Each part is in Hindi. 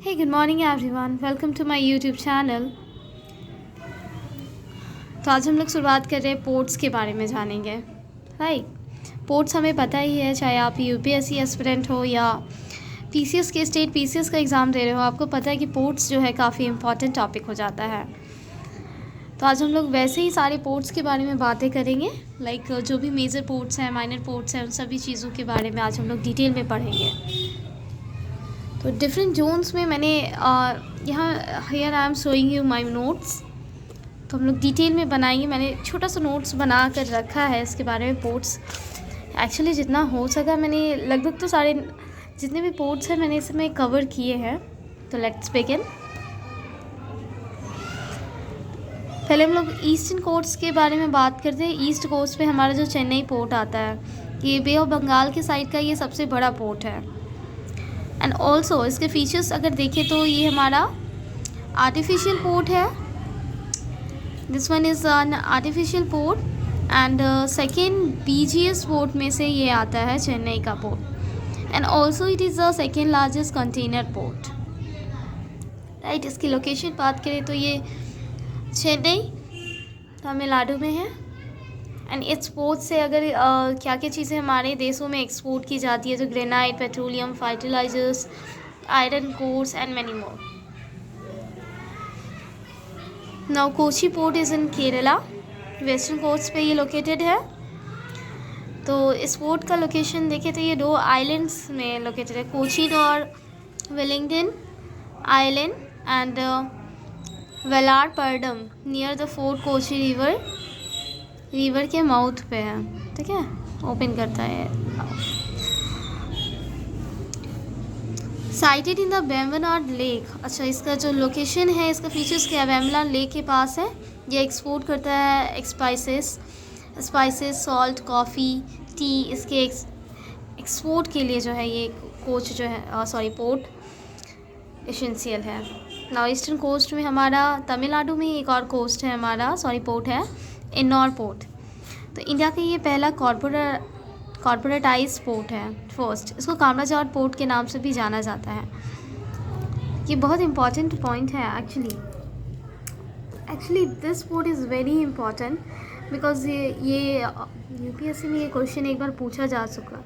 Hey, good morning everyone. Welcome to my YouTube channel. तो आज हम लोग शुरुआत कर रहे हैं पोर्ट्स के बारे में जानेंगे। राइट, पोर्ट्स हमें पता ही है, चाहे आप यूपीएससी एस्पिरेंट हो या पीसीएस के स्टेट पीसीएस का एग्ज़ाम दे रहे हो, आपको पता है कि पोर्ट्स जो है काफ़ी इम्पॉर्टेंट टॉपिक हो जाता है। तो आज हम लोग वैसे ही सारे पोर्ट्स के बारे में बातें करेंगे, लाइक जो भी मेजर पोर्ट्स हैं, माइनर पोर्ट्स हैं, उन सभी चीज़ों के बारे में आज हम लोग डिटेल में पढ़ेंगे। तो डिफरेंट जोन्स में मैंने यहाँ here I am showing you my notes, तो हम लोग डिटेल में बनाएंगे। मैंने छोटा सा नोट्स बना कर रखा है इसके बारे में। पोर्ट्स एक्चुअली जितना हो सका मैंने लगभग तो सारे जितने भी पोर्ट्स हैं मैंने इसमें कवर किए हैं। तो लेट्स बिगिन। पहले हम लोग ईस्टर्न कोस्ट के बारे में बात करते हैं। ईस्ट कोस्ट पे हमारा जो चेन्नई पोर्ट आता है, ये बे ऑफ बंगाल के साइड का ये सबसे बड़ा पोर्ट है। एंड ऑल्सो इसके फीचर्स अगर देखें तो ये हमारा आर्टिफिशियल पोर्ट है। This one is an artificial port and second BGS port में से ये आता है चेन्नई का port. And also it is the second largest container port. Right, इसकी लोकेशन बात करें तो ये चेन्नई तमिलनाडु में है। एंड इस पोर्ट से अगर क्या क्या चीज़ें हमारे देशों में एक्सपोर्ट की जाती है, तो granite, petroleum, fertilisers, iron ores and many more. Now Kochi port is in Kerala, western coast पे ये लोकेटेड है। तो इस पोर्ट का लोकेशन देखें तो ये 2 आइलैंड्स में लोकेटेड है, कोचीन और Wellington island and Vallarpadam near the fort Kochi river के माउथ पे है। ठीक है, ओपन करता है। Sited in the Vembanad lake. अच्छा, इसका जो लोकेशन है, इसका फीचर्स क्या है, वेम्बनाड लेक के पास है। ये एक्सपोर्ट करता है स्पाइसेस, सॉल्ट, कॉफ़ी, टी। इसके एक्सपोर्ट के लिए जो है ये कोच जो है पोर्ट एसेंशियल है। नाउ ईस्टर्न कोस्ट में हमारा तमिलनाडु में एक और कोस्ट है हमारा पोर्ट है इन्नौर पोर्ट। तो इंडिया का ये पहला कॉर्पोरेटाइज पोर्ट है। फर्स्ट इसको कामराजाट पोर्ट के नाम से भी जाना जाता है। ये बहुत इंपॉर्टेंट पॉइंट है actually this port is very important because ये यूपीएससी में ये क्वेश्चन एक बार पूछा जा चुका।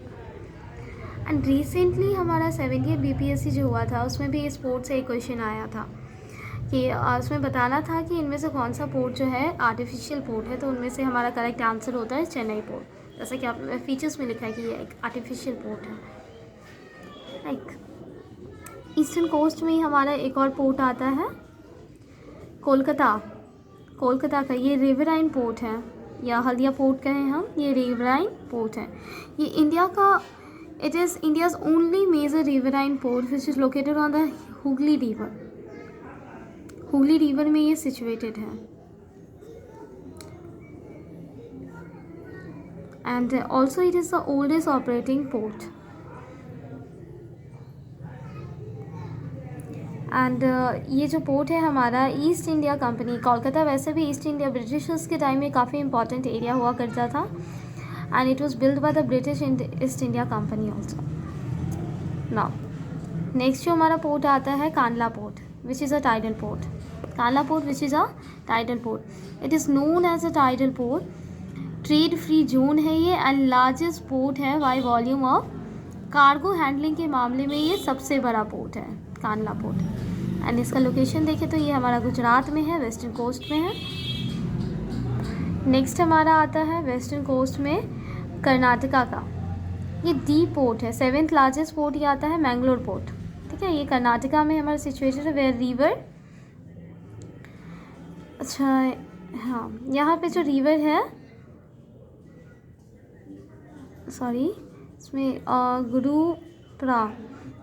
एंड रिसेंटली हमारा 70th बीपीएससी जो हुआ था उसमें भी इस पोर्ट से एक क्वेश्चन आया था कि उसमें बताना था कि इनमें से कौन सा पोर्ट जो है आर्टिफिशियल पोर्ट है। तो उनमें से हमारा करेक्ट आंसर होता है चेन्नई पोर्ट, जैसा कि आप फीचर्स में लिखा है कि ये एक आर्टिफिशियल पोर्ट है। लाइक ईस्टर्न कोस्ट में ही हमारा एक और पोर्ट आता है कोलकाता का। ये रिवराइन पोर्ट है या हल्दिया पोर्ट कहें हम, ये रिवराइन पोर्ट है। ये it is India's only major riverine port which is located on the Hooghly river में ये सिचुएटेड है। And also it is the oldest operating port. And ये जो पोर्ट है हमारा ईस्ट इंडिया कंपनी, कोलकाता वैसे भी ईस्ट इंडिया ब्रिटिशर्स के टाइम में काफ़ी इंपॉर्टेंट एरिया हुआ करता था। And it was build by the British East India company also. Now next जो हमारा पोर्ट आता है Kandla port which is a tidal port. Kandla port which is a tidal port. It is known as a tidal port. Trade free zone है ये एंड लार्जेस्ट पोर्ट है by volume of cargo handling के मामले में ये सबसे बड़ा पोर्ट है कांडला पोर्ट। एंड इसका लोकेशन देखें तो ये हमारा गुजरात में है, वेस्टर्न कोस्ट में है। नेक्स्ट हमारा आता है वेस्टर्न कोस्ट में कर्नाटका का, ये डी पोर्ट है। 7th लार्जेस्ट पोर्ट ये आता है मैंगलोर पोर्ट। ठीक है, ये कर्नाटका में हमारा सिचुएटेड है वेयर रिवर। अच्छा हाँ, यहाँ पे जो रिवर है इसमें गुरुप्रा,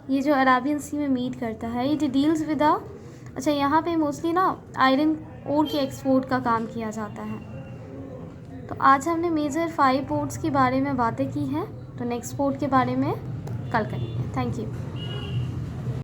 ये जो अराबियन सी में मीट करता है, इट डील्स विद अच्छा यहाँ पे मोस्टली ना आयरन ओर के एक्सपोर्ट का काम किया जाता है। तो आज हमने मेजर 5 पोर्ट्स के बारे में बातें की हैं। तो नेक्स्ट पोर्ट के बारे में कल करेंगे। Thank you.